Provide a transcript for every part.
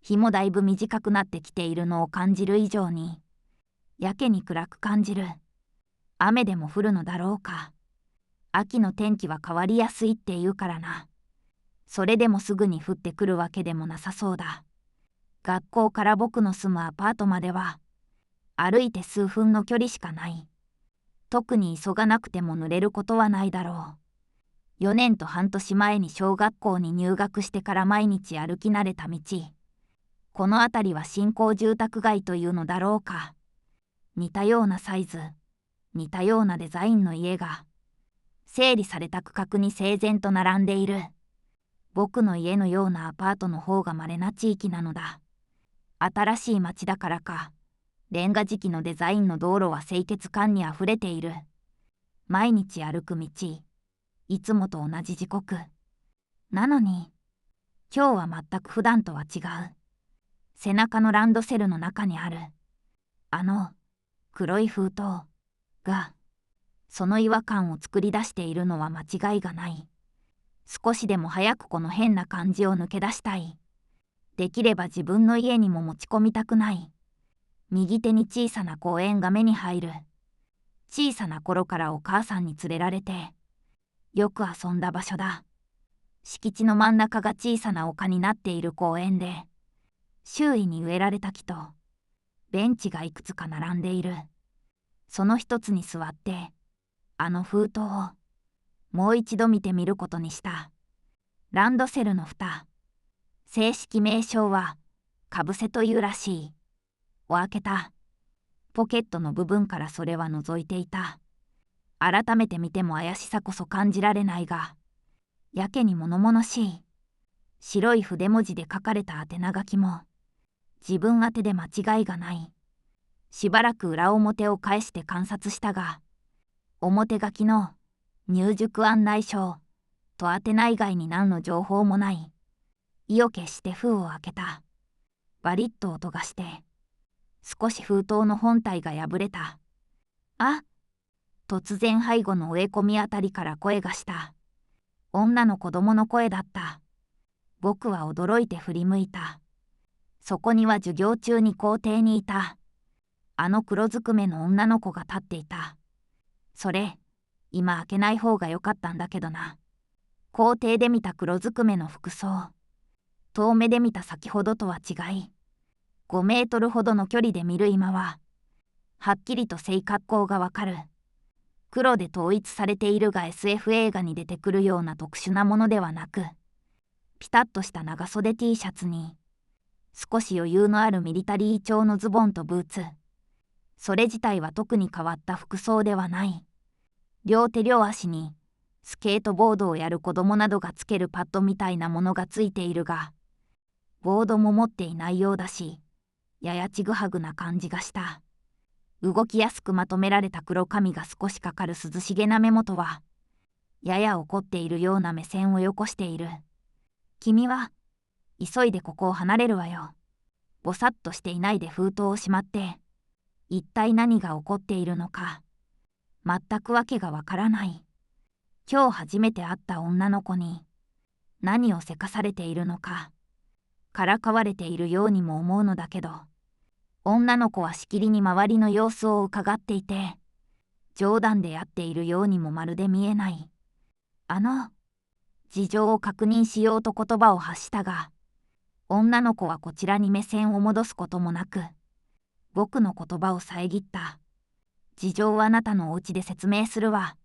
日もだいぶ短くなってきているのを感じる以上に、やけに暗く感じる。雨でも降るのだろうか。秋の天気は変わりやすいって言うからな。それでもすぐに降ってくるわけでもなさそうだ。学校から僕の住むアパートまでは、歩いて数分の距離しかない。特に急がなくても濡れることはないだろう。4年と半年前に小学校に入学してから毎日歩き慣れた道。この辺りは新興住宅街というのだろうか。似たようなサイズ、似たようなデザインの家が、整理された区画に整然と並んでいる。僕の家のようなアパートの方が稀な地域なのだ。新しい町だからか、レンガ敷きのデザインの道路は清潔感にあふれている。毎日歩く道、いつもと同じ時刻。なのに、今日は全く普段とは違う。背中のランドセルの中にある、黒い封筒が、その違和感を作り出しているのは間違いがない。少しでも早くこの変な感じを抜け出したい。できれば自分の家にも持ち込みたくない。右手に小さな公園が目に入る。小さな頃からお母さんに連れられて、よく遊んだ場所だ。敷地の真ん中が小さな丘になっている公園で、周囲に植えられた木と、ベンチがいくつか並んでいる。その一つに座って、封筒を、もう一度見てみることにした。ランドセルの蓋。正式名称は、かぶせというらしい。を開けた。ポケットの部分からそれは覗いていた。改めて見ても怪しさこそ感じられないが、やけに物々しい。白い筆文字で書かれた宛名書きも、自分宛てで間違いがない。しばらく裏表を返して観察したが、表書きの入塾案内書と宛名以外に何の情報もない。意を決して封を開けた。バリッと音がして、少し封筒の本体が破れた。あ！突然背後の植え込みあたりから声がした。女の子供の声だった。僕は驚いて振り向いた。そこには授業中に校庭にいた。黒ずくめの女の子が立っていた。それ、今開けない方がよかったんだけどな。校庭で見た黒ずくめの服装。遠目で見た先ほどとは違い、5メートルほどの距離で見る今は、はっきりと性格好がわかる。黒で統一されているが SF 映画に出てくるような特殊なものではなく、ピタッとした長袖 T シャツに、少し余裕のあるミリタリー調のズボンとブーツ。それ自体は特に変わった服装ではない。両手両足に、スケートボードをやる子供などがつけるパッドみたいなものがついているが、ボードも持っていないようだし、ややちぐはぐな感じがした。動きやすくまとめられた黒髪が少しかかる涼しげな目元は、やや怒っているような目線をよこしている。君は、急いでここを離れるわよ。ぼさっとしていないで封筒をしまって、一体何が起こっているのか、全くわけがわからない。今日初めて会った女の子に、何をせかされているのか、からかわれているようにも思うのだけど、女の子はしきりに周りの様子をうかがっていて、冗談でやっているようにもまるで見えない。事情を確認しようと言葉を発したが、女の子はこちらに目線を戻すこともなく、僕の言葉を遮った。事情はあなたのお家で説明するわ。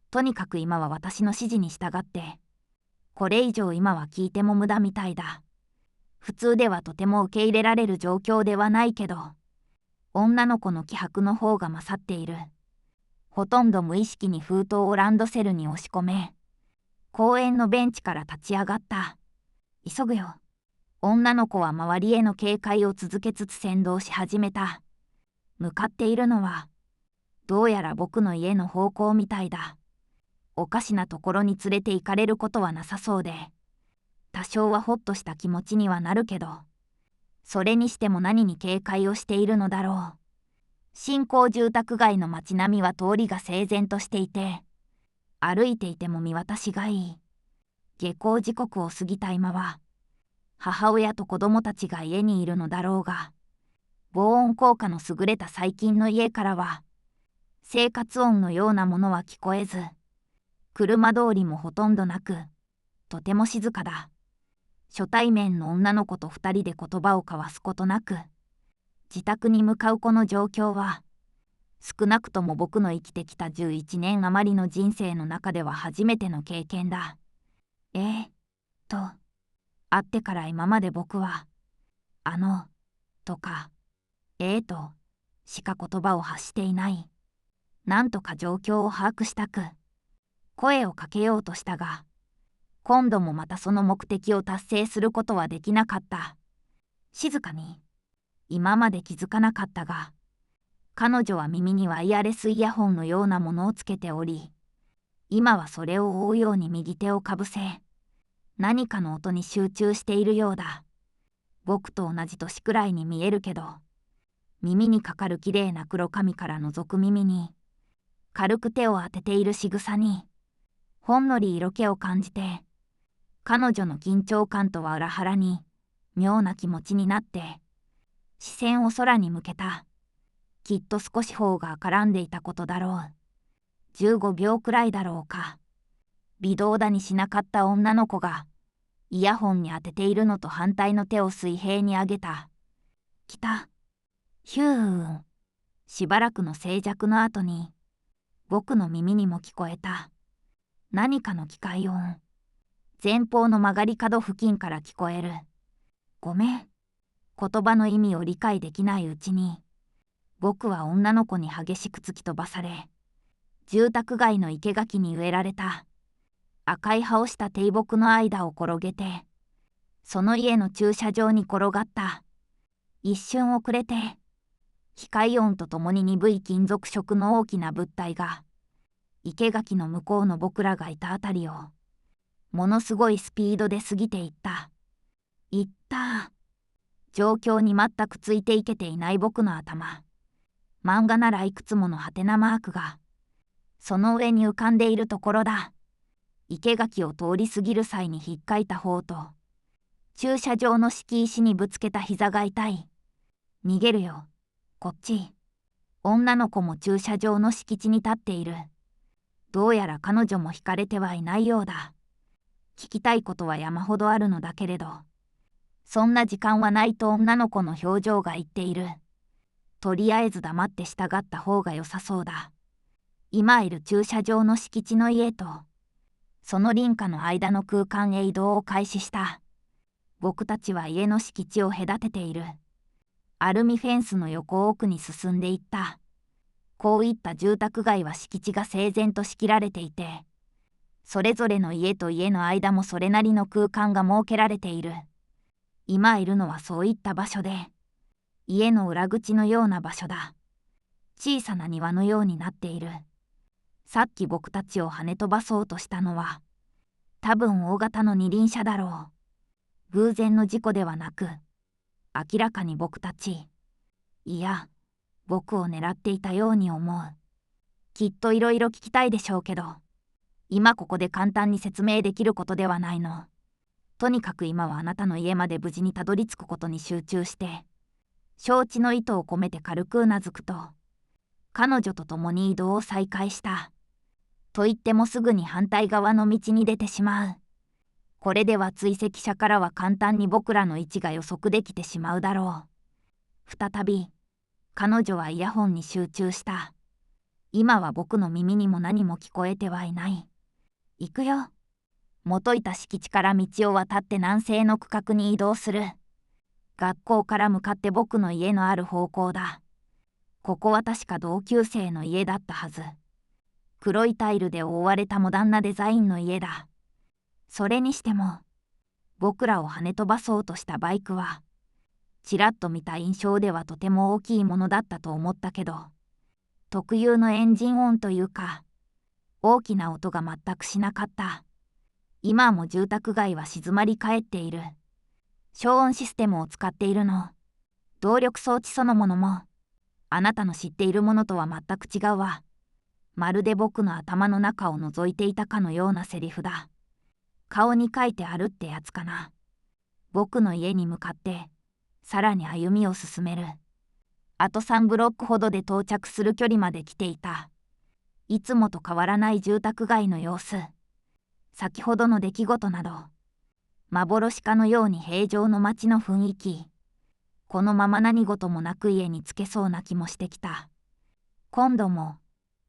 とにかく今は私の指示に従って。これ以上今は聞いても無駄みたいだ。普通ではとても受け入れられる状況ではないけど、女の子の気迫の方が勝っている。ほとんど無意識に封筒をランドセルに押し込め、公園のベンチから立ち上がった。急ぐよ。女の子は周りへの警戒を続けつつ先導し始めた。向かっているのは、どうやら僕の家の方向みたいだ。おかしなところに連れて行かれることはなさそうで、多少はほっとした気持ちにはなるけど、それにしても何に警戒をしているのだろう。新興住宅街の街並みは通りが整然としていて、歩いていても見渡しがいい。下校時刻を過ぎた今は、母親と子供たちが家にいるのだろうが、防音効果の優れた最近の家からは、生活音のようなものは聞こえず、車通りもほとんどなく、とても静かだ。初対面の女の子と二人で言葉を交わすことなく、自宅に向かうこの状況は、少なくとも僕の生きてきた11年余りの人生の中では初めての経験だ。と、会ってから今まで僕は、とか、と、しか言葉を発していない。なんとか状況を把握したく、声をかけようとしたが、今度もまたその目的を達成することはできなかった。静かに、今まで気づかなかったが、彼女は耳にワイヤレスイヤホンのようなものをつけており、今はそれを覆うように右手をかぶせ、何かの音に集中しているようだ。僕と同じ年くらいに見えるけど、耳にかかるきれいな黒髪から覗く耳に、軽く手を当てている仕草に、ほんのり色気を感じて、彼女の緊張感とは裏腹に、妙な気持ちになって、視線を空に向けた。きっと少し方が絡んでいたことだろう。15秒くらいだろうか。微動だにしなかった女の子が、イヤホンに当てているのと反対の手を水平に上げた。来た。ヒューン。しばらくの静寂の後に、僕の耳にも聞こえた。何かの機械音。前方の曲がり角付近から聞こえる。ごめん。言葉の意味を理解できないうちに、僕は女の子に激しく突き飛ばされ、住宅街の生垣に植えられた赤い葉をした低木の間を転げて、その家の駐車場に転がった。一瞬遅れて、機械音とともに鈍い金属色の大きな物体が、生垣の向こうの僕らがいたあたりを、ものすごいスピードで過ぎていった。いった。状況に全くついていけていない僕の頭。漫画ならいくつものハテナマークが、その上に浮かんでいるところだ。生垣を通り過ぎる際にひっかいた方と、駐車場の敷石にぶつけた膝が痛い。逃げるよ、こっち。女の子も駐車場の敷地に立っている。どうやら彼女も惹かれてはいないようだ。聞きたいことは山ほどあるのだけれど、そんな時間はないと女の子の表情が言っている。とりあえず黙って従った方が良さそうだ。今いる駐車場の敷地の家と、その林家の間の空間へ移動を開始した。僕たちは家の敷地を隔てている。アルミフェンスの横奥に進んでいった。こういった住宅街は敷地が整然と仕切られていて、それぞれの家と家の間もそれなりの空間が設けられている。今いるのはそういった場所で、家の裏口のような場所だ。小さな庭のようになっている。さっき僕たちを跳ね飛ばそうとしたのは、多分大型の二輪車だろう。偶然の事故ではなく、明らかに僕たち、いや、僕を狙っていたように思う。きっといろいろ聞きたいでしょうけど、今ここで簡単に説明できることではないの。とにかく今はあなたの家まで無事にたどり着くことに集中して、承知の意図を込めて軽くうなずくと、彼女と共に移動を再開した。と言ってもすぐに反対側の道に出てしまう。これでは追跡者からは簡単に僕らの位置が予測できてしまうだろう。再び、彼女はイヤホンに集中した。今は僕の耳にも何も聞こえてはいない。行くよ。元いた敷地から道を渡って南西の区画に移動する。学校から向かって僕の家のある方向だ。ここは確か同級生の家だったはず。黒いタイルで覆われたモダンなデザインの家だ。それにしても、僕らを跳ね飛ばそうとしたバイクは、ちらっと見た印象ではとても大きいものだったと思ったけど、特有のエンジン音というか、大きな音が全くしなかった。今も住宅街は静まり返っている。消音システムを使っているの。動力装置そのものも、あなたの知っているものとは全く違うわ。まるで僕の頭の中を覗いていたかのようなセリフだ。顔に書いてあるってやつかな。僕の家に向かってさらに歩みを進める。あと3ブロックほどで到着する距離まで来ていた。いつもと変わらない住宅街の様子。先ほどの出来事など、幻かのように平常の街の雰囲気。このまま何事もなく家に着けそうな気もしてきた。今度も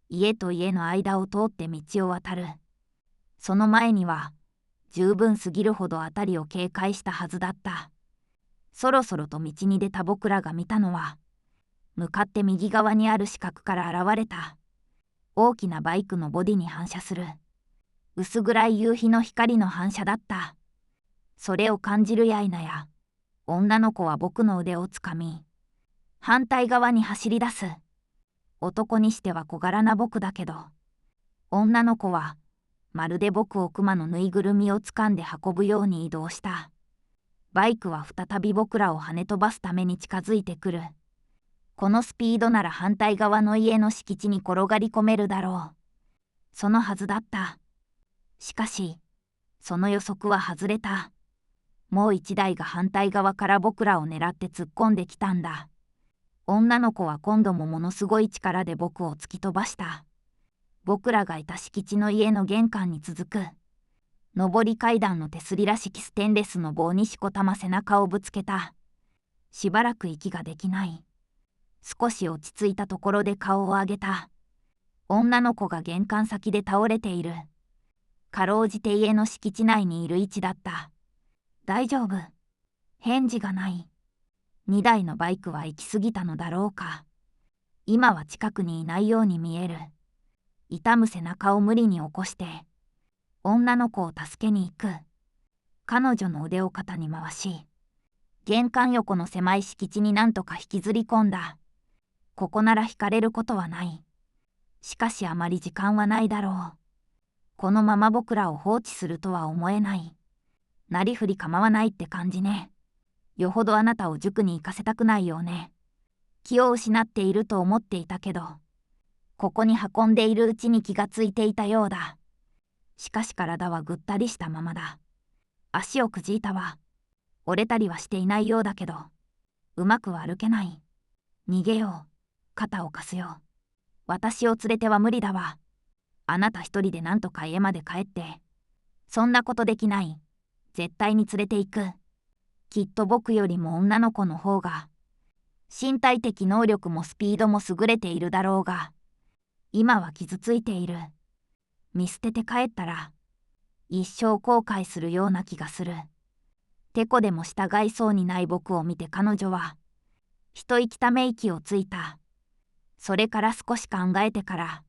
家と家の間を通って道を渡る。その前には十分すぎるほど辺りを警戒したはずだった。そろそろと道に出た僕らが見たのは、向かって右側にある死角から現れた大きなバイクのボディに反射する薄暗い夕日の光の反射だった。それを感じるや否や、女の子は僕の腕をつかみ、反対側に走り出す。男にしては小柄な僕だけど、女の子はまるで僕を熊のぬいぐるみをつかんで運ぶように移動した。バイクは再び僕らを跳ね飛ばすために近づいてくる。このスピードなら反対側の家の敷地に転がり込めるだろう。そのはずだった。しかし、その予測は外れた。もう一台が反対側から僕らを狙って突っ込んできたんだ。女の子は今度もものすごい力で僕を突き飛ばした。僕らがいた敷地の家の玄関に続く上り階段の手すりらしきステンレスの棒にしこたま背中をぶつけた。しばらく息ができない。少し落ち着いたところで顔を上げた。女の子が玄関先で倒れている。かろうじて家の敷地内にいる位置だった。大丈夫？返事がない。2台のバイクは行き過ぎたのだろうか。今は近くにいないように見える。痛む背中を無理に起こして、女の子を助けに行く。彼女の腕を肩に回し、玄関横の狭い敷地になんとか引きずり込んだ。ここなら引かれることはない。しかしあまり時間はないだろう。このまま僕らを放置するとは思えない。なりふり構わないって感じね。よほどあなたを塾に行かせたくないようね。気を失っていると思っていたけど、ここに運んでいるうちに気がついていたようだ。しかし体はぐったりしたままだ。足をくじいたわ。折れたりはしていないようだけど、うまくは歩けない。逃げよう。肩を貸すよ。私を連れては無理だわ。あなた一人でなんとか家まで帰って。そんなことできない。絶対に連れて行く。きっと僕よりも女の子の方が、身体的能力もスピードも優れているだろうが、今は傷ついている。見捨てて帰ったら、一生後悔するような気がする。てこでも従いそうにない僕を見て彼女は、一息ため息をついた。それから少し考えてから、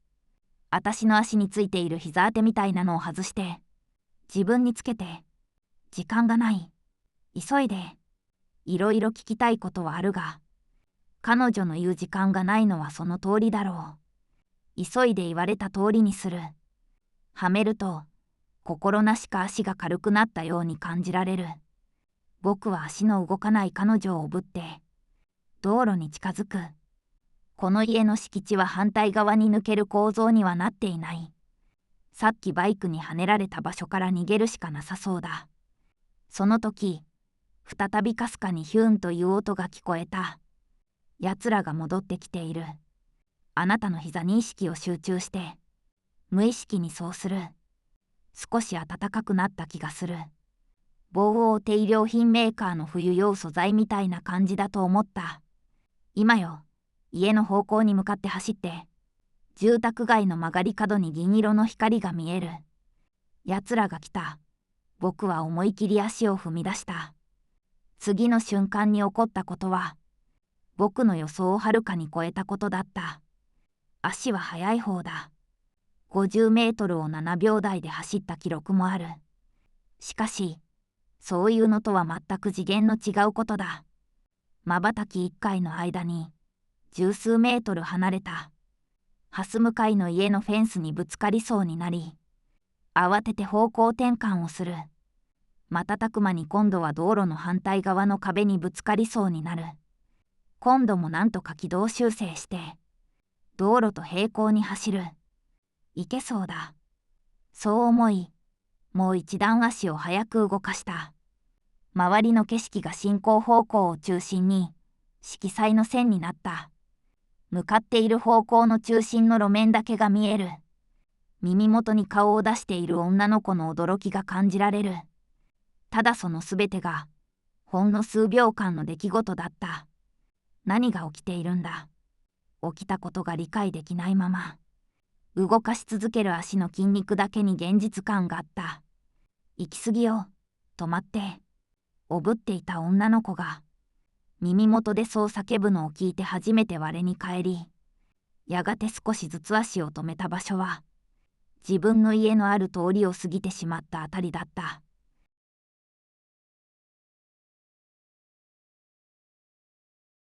私の足についている膝当てみたいなのを外して、自分につけて、時間がない。急いで。いろいろ聞きたいことはあるが、彼女の言う時間がないのはその通りだろう。急いで言われた通りにする。はめると、心なしか足が軽くなったように感じられる。僕は足の動かない彼女をおぶって、道路に近づく。この家の敷地は反対側に抜ける構造にはなっていない。さっきバイクにはねられた場所から逃げるしかなさそうだ。その時、再びかすかにヒューンという音が聞こえた。奴らが戻ってきている。あなたの膝に意識を集中して。無意識にそうする。少し暖かくなった気がする。防音低量品メーカーの冬用素材みたいな感じだと思った。今よ、家の方向に向かって走って。住宅街の曲がり角に銀色の光が見える。奴らが来た。僕は思い切り足を踏み出した。次の瞬間に起こったことは、僕の予想をはるかに超えたことだった。足は速い方だ。50メートルを7秒台で走った記録もある。しかし、そういうのとは全く次元の違うことだ。瞬き一回の間に、十数メートル離れた。蓮向かいの家のフェンスにぶつかりそうになり、慌てて方向転換をする。瞬く間に今度は道路の反対側の壁にぶつかりそうになる。今度もなんとか軌道修正して、道路と平行に走る。いけそうだ。そう思い、もう一段足を早く動かした。周りの景色が進行方向を中心に色彩の線になった。向かっている方向の中心の路面だけが見える。耳元に顔を出している女の子の驚きが感じられる。ただそのすべてがほんの数秒間の出来事だった。何が起きているんだ。起きたことが理解できないまま動かし続ける足の筋肉だけに現実感があった。行き過ぎよ、止まって。おぶっていた女の子が耳元でそう叫ぶのを聞いて初めて我に返り、やがて少しずつ足を止めた場所は自分の家のある通りを過ぎてしまったあたりだった。